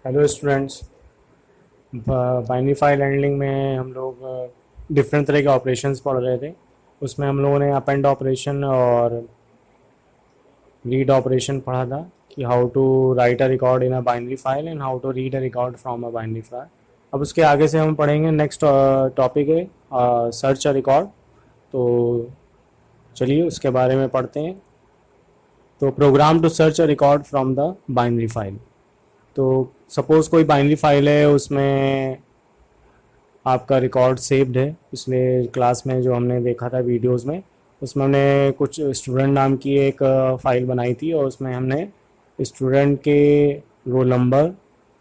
Hello students. Binary file handling में हम लोग डिफरेंट तरह के ऑपरेशंस पढ़ रहे थे। उसमें हम लोगों ने अपेंड ऑपरेशन और रीड ऑपरेशन पढ़ा था कि how to write a record in a binary file and how to read a record from a binary file. अब उसके आगे से हम पढ़ेंगे नेक्स्ट टॉपिक है सर्च अ रिकॉर्ड। तो चलिए उसके बारे में पढ़ते हैं। तो program to search a record from the binary file. तो सपोज़ कोई बाइनरी फाइल है, उसमें आपका रिकॉर्ड सेव्ड है। पिछले क्लास में जो हमने देखा था वीडियोस में, उसमें हमने कुछ स्टूडेंट नाम की एक फ़ाइल बनाई थी और उसमें हमने स्टूडेंट के रोल नंबर,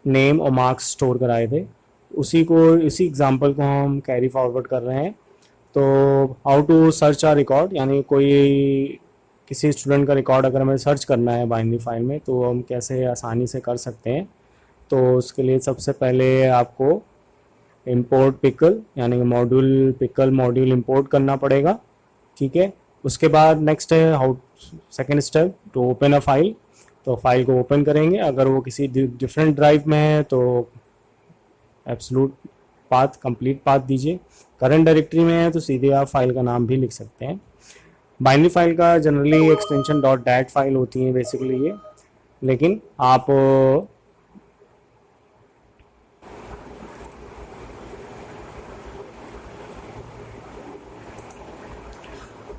नेम और मार्क्स स्टोर कराए थे। इसी एग्जांपल को हम कैरी फॉरवर्ड कर रहे हैं। तो how to search a record, यानी कोई किसी स्टूडेंट का रिकॉर्ड अगर हमें सर्च करना है बाइनरी फाइल में तो हम कैसे आसानी से कर सकते हैं। तो उसके लिए सबसे पहले आपको इंपोर्ट पिकल यानी कि मॉड्यूल पिकल मॉड्यूल इंपोर्ट करना पड़ेगा। ठीक है। उसके बाद नेक्स्ट है how second step to open a file. तो फाइल को ओपन करेंगे, अगर वो किसी डिफरेंट ड्राइव में है तो एब्सोल्यूट पाथ कंप्लीट पाथ दीजिए। करंट डायरेक्टरी में है तो सीधे आप फाइल का नाम भी लिख सकते हैं। बाइनरी फाइल का generally extension dot that file होती है बेसिकली ये, लेकिन आप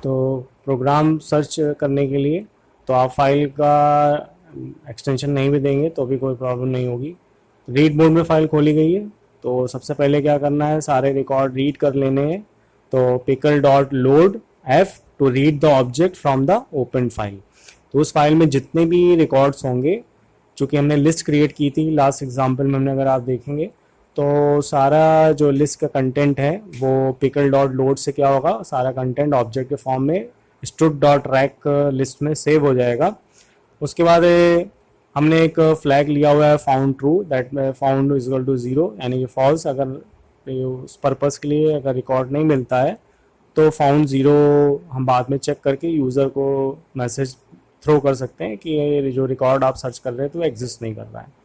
तो प्रोग्राम सर्च करने के लिए तो आप फाइल का एक्सटेंशन नहीं भी देंगे तो भी कोई प्रॉब्लम नहीं होगी। रीड मोड में फाइल खोली गई है, तो सबसे पहले क्या करना है, सारे रिकॉर्ड रीड कर लेने हैं। तो pickle dot load F two read the object from the open file. तो उस फाइल में जितने भी रिकॉर्ड्स होंगे, चूँकि हमने लिस्ट क्रिएट की थी लास्ट एग्जाम्पल में, हमने अगर आप देखेंगे तो सारा जो लिस्ट का कंटेंट है वो पिकल डॉट लोड से क्या होगा, सारा कंटेंट ऑब्जेक्ट के फॉर्म में स्टूड डॉट रैक लिस्ट में सेव हो जाएगा। उसके बाद हमने एक फ्लैग लिया हुआ है फाउंड ट्रू, दैट में found is equal to zero यानी कि फॉल्स। अगर उस पर्पज़ के लिए अगर रिकॉर्ड नहीं मिलता है तो फाउंड ज़ीरो हम बाद में चेक करके यूज़र को मैसेज थ्रो कर सकते हैं कि ये जो रिकॉर्ड आप सर्च कर रहे हैं तो एग्जिस्ट नहीं कर रहा है।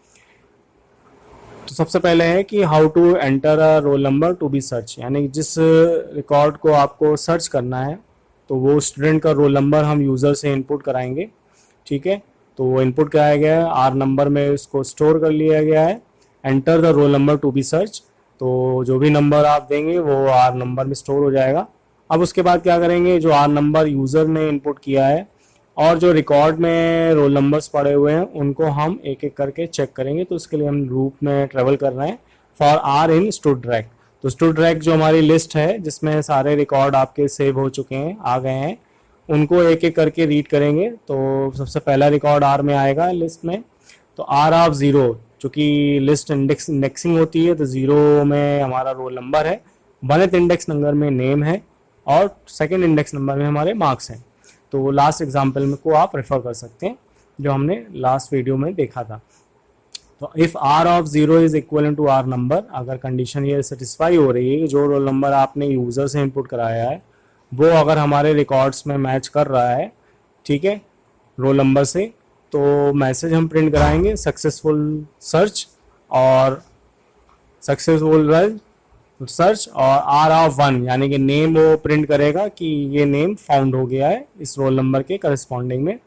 तो सबसे पहले है कि how to enter a roll number to be search, यानी जिस रिकॉर्ड को आपको सर्च करना है तो वो स्टूडेंट का रोल नंबर हम यूज़र से इनपुट कराएंगे। ठीक है। तो वो इनपुट कराया गया है, आर नंबर में उसको स्टोर कर लिया गया है। Enter the roll number to be search, तो जो भी नंबर आप देंगे वो आर नंबर में स्टोर हो जाएगा। अब उसके बाद क्या करेंगे, जो आर नंबर यूज़र ने इनपुट किया है और जो रिकॉर्ड में रोल नंबर्स पड़े हुए हैं उनको हम एक एक करके चेक करेंगे। तो उसके लिए हम लूप में ट्रेवल कर रहे हैं फॉर आर इन स्टूडरैक। तो स्टूडरैक जो हमारी लिस्ट है जिसमें सारे रिकॉर्ड आपके सेव हो चुके हैं, आ गए हैं, उनको एक एक करके रीड करेंगे। तो सबसे पहला रिकॉर्ड आर में आएगा लिस्ट में, तो आर ऑफ ज़ीरो, चूँकि लिस्ट इंडेक्सिंग होती है तो ज़ीरो में हमारा रोल नंबर है, वनथ इंडेक्स नंबर में नेम है और सेकेंड इंडेक्स नंबर में हमारे मार्क्स हैं। तो लास्ट एग्जाम्पल में को आप रेफर कर सकते हैं जो हमने लास्ट वीडियो में देखा था। तो if R of zero is equal to R number, अगर कंडीशन ये सेटिस्फाई हो रही है कि जो रोल नंबर आपने यूज़र से इनपुट कराया है वो अगर हमारे रिकॉर्ड्स में मैच कर रहा है, ठीक है, रोल नंबर से, तो मैसेज हम प्रिंट कराएंगे सक्सेसफुल सर्च और सक्सेसफुल सर्च और आर ऑफ वन यानी कि नेम वो प्रिंट करेगा कि ये नेम फाउंड हो गया है इस रोल नंबर के करस्पॉन्डिंग में।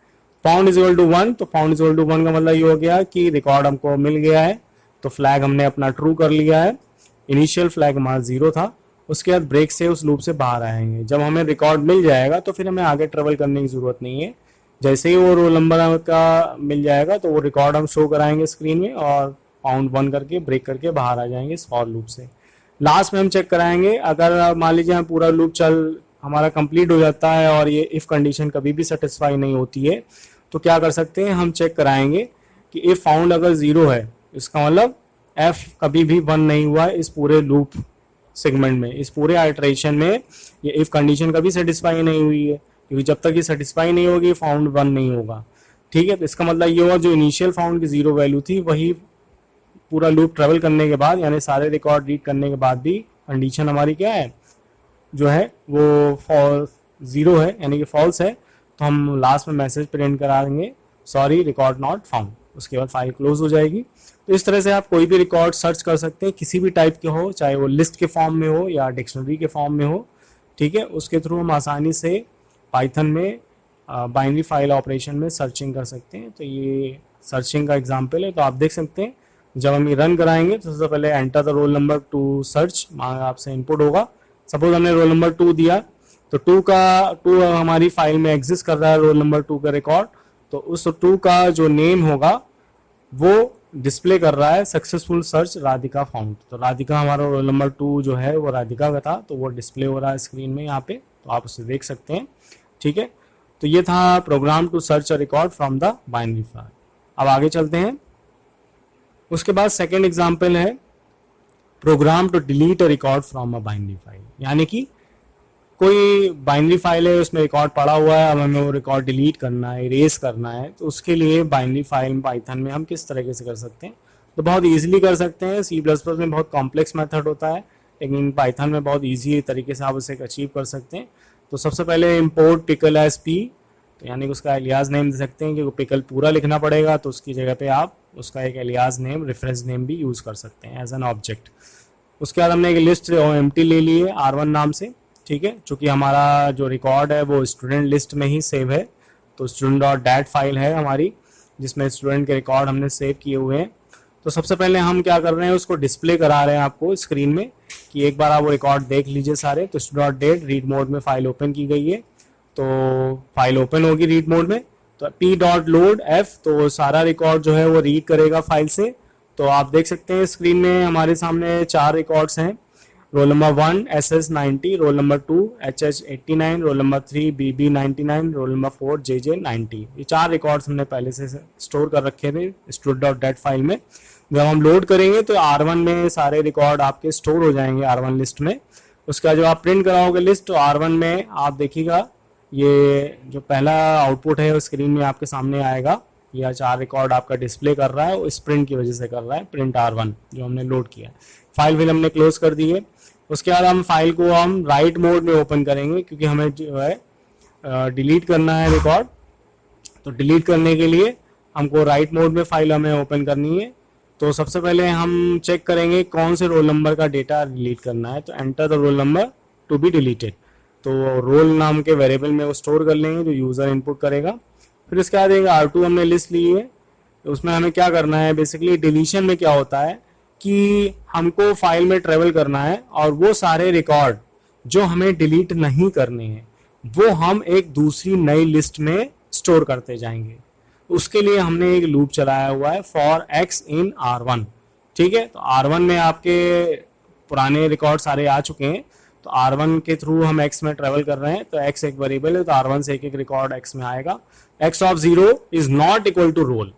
Found is equal to one, तो found is equal to one का मतलब ये हो गया कि रिकॉर्ड हमको मिल गया है। तो फ्लैग हमने अपना ट्रू कर लिया है। इनिशियल फ्लैग हमारा ज़ीरो था। उसके बाद ब्रेक से उस लूप से बाहर आएंगे। जब हमें रिकॉर्ड मिल जाएगा तो फिर हमें आगे ट्रेवल करने की ज़रूरत नहीं है। जैसे ही वो रोल नंबर का मिल जाएगा तो वो रिकॉर्ड हम शो कराएंगे स्क्रीन में और फाउंड वन करके ब्रेक करके बाहर आ जाएंगे इस फॉर लूप से। लास्ट में हम चेक कराएंगे, अगर मान लीजिए हम पूरा लूप चल हमारा कंप्लीट हो जाता है और ये इफ़ कंडीशन कभी भी सेटिस्फाई नहीं होती है तो क्या कर सकते हैं, हम चेक कराएंगे कि इफ़ फाउंड अगर ज़ीरो है इसका मतलब एफ कभी भी वन नहीं हुआ है इस पूरे लूप सेगमेंट में, इस पूरे आइटरेशन में ये इफ़ कंडीशन कभी सेटिस्फाई नहीं हुई है, क्योंकि जब तक ये सेटिस्फाई नहीं होगी फाउंड वन नहीं होगा। ठीक है। तो इसका मतलब ये हुआ जो इनिशियल फाउंड की ज़ीरो वैल्यू थी वही पूरा लूप ट्रेवल करने के बाद यानी सारे रिकॉर्ड रीड करने के बाद भी कंडीशन हमारी क्या है, जो है वो फॉल्स ज़ीरो है यानी कि फॉल्स है। तो हम लास्ट में मैसेज प्रिंट करा देंगे, सॉरी रिकॉर्ड नॉट फाउंड। उसके बाद फाइल क्लोज हो जाएगी। तो इस तरह से आप कोई भी रिकॉर्ड सर्च कर सकते हैं, किसी भी टाइप के हो, चाहे वो लिस्ट के फॉर्म में हो या डिक्शनरी के फॉर्म में हो, ठीक है। उसके थ्रू हम आसानी से पाइथन में बाइनरी फाइल ऑपरेशन में सर्चिंग कर सकते हैं। तो ये सर्चिंग का एग्जाम्पल है। तो आप देख सकते हैं जब हम ये रन कराएंगे तो सबसे पहले enter the roll number to search आपसे इनपुट होगा। सपोज हमने रोल नंबर 2 दिया, तो 2 हमारी फाइल में एग्जिस्ट कर रहा है, रोल नंबर 2 का रिकॉर्ड। तो उस 2 का जो नेम होगा वो डिस्प्ले कर रहा है सक्सेसफुल सर्च राधिका फाउंड। तो राधिका हमारा रोल नंबर 2 जो है वो राधिका का था, तो वो डिस्प्ले हो रहा है स्क्रीन में यहाँ पे, तो आप उसे देख सकते हैं, ठीक है। तो ये था program to search a record from the binary file. अब आगे चलते हैं। उसके बाद सेकेंड एग्जाम्पल है program to delete a record from a binary file. यानी कि कोई बाइनरी फाइल है, उसमें रिकॉर्ड पड़ा हुआ है, अब हमें वो रिकॉर्ड डिलीट करना है, इरेज करना है। तो उसके लिए बाइनरी फाइल पाइथन में हम किस तरीके से कर सकते हैं? तो बहुत इजीली कर सकते हैं। C++ में बहुत कॉम्प्लेक्स मेथड होता है, लेकिन पाइथन में बहुत इजी तरीके से आप उसे अचीव कर सकते हैं। तो सबसे पहले इम्पोर्ट पिकल एज पी, तो यानी कि उसका एलियास नेम दे सकते हैं, क्योंकि पिकल पूरा लिखना पड़ेगा, तो उसकी जगह पे आप उसका एक एलियास नेम, रेफरेंस नेम भी यूज़ कर सकते हैं एज एन ऑब्जेक्ट। उसके बाद हमने एक लिस्ट एम्प्टी ले ली है R1 नाम से, ठीक है। चूँकि हमारा जो रिकॉर्ड है वो स्टूडेंट लिस्ट में ही सेव है, तो student.dat फाइल है हमारी, जिसमें स्टूडेंट के रिकॉर्ड हमने सेव किए हुए हैं। तो सबसे पहले हम क्या कर रहे हैं, उसको डिस्प्ले करा रहे हैं आपको स्क्रीन में, कि एक बार आप वो रिकॉर्ड देख लीजिए सारे। तो student.dat रीड मोड में फाइल ओपन की गई है, तो फाइल ओपन होगी रीड मोड में। तो p.load_f, तो सारा रिकॉर्ड जो है वो रीड करेगा फाइल से। तो आप देख सकते हैं स्क्रीन में हमारे सामने 4 रिकॉर्ड्स हैं, role number 1 SS90, role number 2 HH89, roll number 3 BB99, role number 4 JJ90। ये 4 रिकॉर्ड्स हमने पहले से स्टोर कर रखे थे student.dat फाइल में। जब हम लोड करेंगे तो R1 में सारे रिकॉर्ड आपके स्टोर हो जाएंगे R1 लिस्ट में। उसके बाद जब आप प्रिंट कराओगे लिस्ट, तो R1 में आप देखिएगा ये जो पहला आउटपुट है वो स्क्रीन में आपके सामने आएगा। यह 4 रिकॉर्ड आपका डिस्प्ले कर रहा है, वो इस प्रिंट की वजह से कर रहा है, प्रिंट R1 जो हमने लोड किया। फाइल फिर हमने क्लोज कर दी है। उसके बाद हम फाइल को हम राइट मोड में ओपन करेंगे, क्योंकि हमें जो है डिलीट करना है रिकॉर्ड। तो डिलीट करने के लिए हमको राइट मोड में फाइल हमें ओपन करनी है। तो सबसे पहले हम चेक करेंगे कौन से रोल नंबर का डेटा डिलीट करना है। तो enter the roll number to be deleted, तो रोल नाम के वेरिएबल में वो स्टोर कर लेंगे जो यूज़र इनपुट करेगा। फिर इसके बाद एक R2 हमने लिस्ट ली है, तो उसमें हमें क्या करना है, बेसिकली डिलीशन में क्या होता है कि हमको फाइल में ट्रेवल करना है, और वो सारे रिकॉर्ड जो हमें डिलीट नहीं करने हैं वो हम एक दूसरी नई लिस्ट में स्टोर करते जाएंगे। उसके लिए हमने एक लूप चलाया हुआ है फॉर x इन R1, ठीक है। तो R1 में आपके पुराने रिकॉर्ड सारे आ चुके हैं, तो R1 के थ्रू हम x में ट्रेवल कर रहे हैं। तो x एक वेरिएबल है, तो R1 से एक रिकॉर्ड x में आएगा। x of 0 is not equal to roll,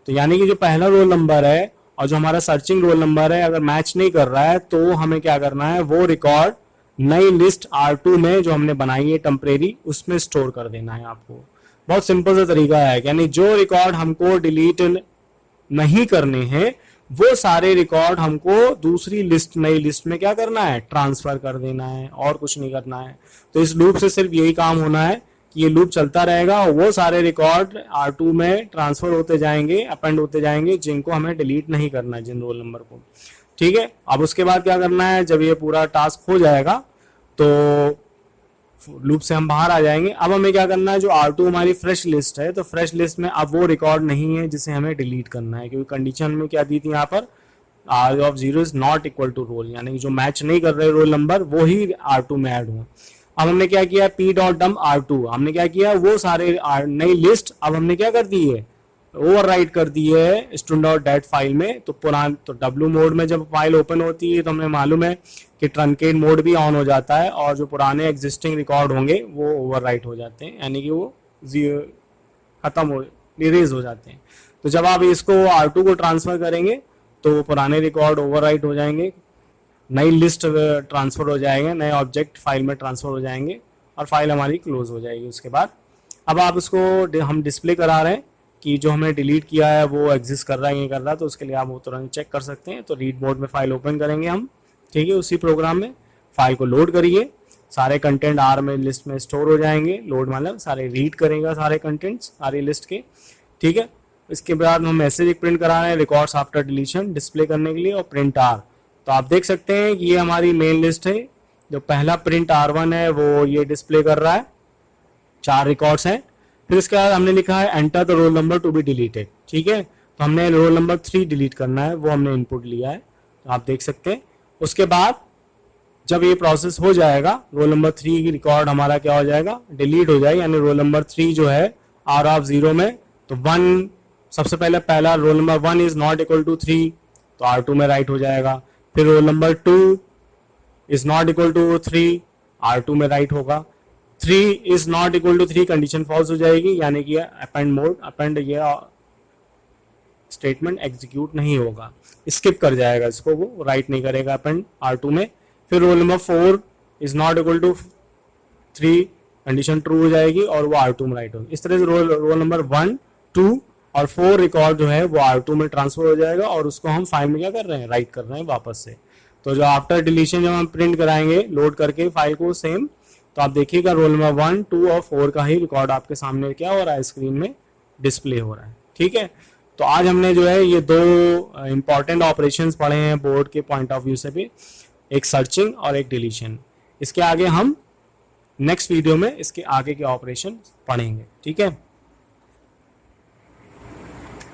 तो यानी कि जो पहला रोल नंबर है और जो हमारा सर्चिंग रोल नंबर है अगर मैच नहीं कर रहा है, तो हमें क्या करना है, वो रिकॉर्ड नई लिस्ट R2 में जो हमने बनाई है टेम्परेरी, उसमें स्टोर कर देना है आपको। बहुत सिंपल सा तरीका है, यानी जो रिकॉर्ड हमको डिलीट नहीं करने हैं वो सारे रिकॉर्ड हमको दूसरी लिस्ट, नई लिस्ट में क्या करना है, ट्रांसफर कर देना है, और कुछ नहीं करना है। तो इस लूप से सिर्फ यही काम होना है कि ये लूप चलता रहेगा और वो सारे रिकॉर्ड R2 में ट्रांसफर होते जाएंगे, अपेंड होते जाएंगे, जिनको हमें डिलीट नहीं करना है, जिन रोल नंबर को, ठीक है। अब उसके बाद क्या करना है, जब ये पूरा टास्क हो जाएगा तो लूप से हम बाहर आ जाएंगे। अब हमें क्या करना है, जो R2 हमारी फ्रेश लिस्ट है, तो फ्रेश लिस्ट में अब वो रिकॉर्ड नहीं है जिसे हमें डिलीट करना है, क्योंकि कंडीशन में क्या दी थी यहाँ पर, R of 0 is not equal to roll, यानी कि जो मैच नहीं कर रहे रोल नंबर वो ही R2 में ऐड हुआ। अब हमने क्या किया, p.dump R2, हमने क्या किया, वो सारे नई लिस्ट अब हमने क्या कर दी है, ओवरराइट कर दी है student.dat फाइल में। तो तो W मोड में जब फाइल ओपन होती है तो हमें मालूम है कि ट्रंकेट मोड भी ऑन हो जाता है, और जो पुराने एग्जिस्टिंग रिकॉर्ड होंगे वो ओवरराइट हो जाते हैं, यानी कि वो खत्म हो, इरेज हो जाते हैं। तो जब आप इसको R2 को ट्रांसफर करेंगे तो पुराने रिकॉर्ड ओवरराइट हो जाएंगे, नई लिस्ट ट्रांसफर हो जाएंगे, नए ऑब्जेक्ट फाइल में ट्रांसफर हो जाएंगे, और फाइल हमारी क्लोज हो जाएगी। उसके बाद अब आप इसको हम डिस्प्ले करा रहे हैं कि जो हमने डिलीट किया है वो एग्जिस्ट कर रहा है, ये कर रहा है, तो उसके लिए आप वो तुरंत चेक कर सकते हैं। तो रीड मोड में फाइल ओपन करेंगे हम, ठीक है। उसी प्रोग्राम में फाइल को लोड करिए, सारे कंटेंट R में लिस्ट में स्टोर हो जाएंगे। लोड मतलब सारे रीड करेगा सारे कंटेंट्स सारी लिस्ट के, ठीक है। इसके बाद हम मैसेज एक प्रिंट करा रहे हैं रिकॉर्ड्स आफ्टर डिलीशन डिस्प्ले करने के लिए, और प्रिंट आर। तो आप देख सकते हैं कि ये हमारी मेन लिस्ट है। जो पहला प्रिंट R1 है वो ये डिस्प्ले कर रहा है, 4 रिकॉर्ड्स हैं। फिर इसके बाद हमने लिखा है enter the roll number to be deleted. ठीक है, तो हमने रोल नंबर 3 डिलीट करना है, वो हमने इनपुट लिया है, तो आप देख सकते हैं। उसके बाद जब ये प्रोसेस हो जाएगा, रोल नंबर 3 की रिकॉर्ड हमारा क्या हो जाएगा, डिलीट हो जाएगा, यानी रोल नंबर 3 जो है R ऑफ 0 में, तो 1 सबसे पहला roll number 1 is not equal to 3, तो R2 में राइट हो जाएगा। फिर roll number 2 is not equal to 3, R2 में राइट होगा। 3 is not equal to 3 condition false हो जाएगी, यानी कि अपेंड ये स्टेटमेंट एग्जीक्यूट नहीं होगा, स्किप कर जाएगा इसको, वो राइट नहीं करेगा अपेंड R2 में। फिर roll number 4 is not equal to 3 condition true हो जाएगी और वो R2 में राइट होगी। इस तरह से रोल नंबर 1, 2 और 4 रिकॉर्ड जो है वो R2 में ट्रांसफर हो जाएगा और उसको हम फाइल में क्या कर रहे हैं, राइट कर रहे हैं वापस से। तो जो आफ्टर डिलीशन जब हम प्रिंट कराएंगे लोड करके फाइल को सेम, तो आप देखिएगा रोल नंबर 1, 2 और 4 का ही रिकॉर्ड आपके सामने क्या हो रहा है, स्क्रीन में डिस्प्ले हो रहा है। ठीक है, तो आज हमने जो है ये 2 इंपॉर्टेंट ऑपरेशंस पढ़े हैं बोर्ड के पॉइंट ऑफ व्यू से भी, एक सर्चिंग और एक डिलीशन। इसके आगे हम नेक्स्ट वीडियो में इसके आगे के ऑपरेशन पढ़ेंगे। ठीक है।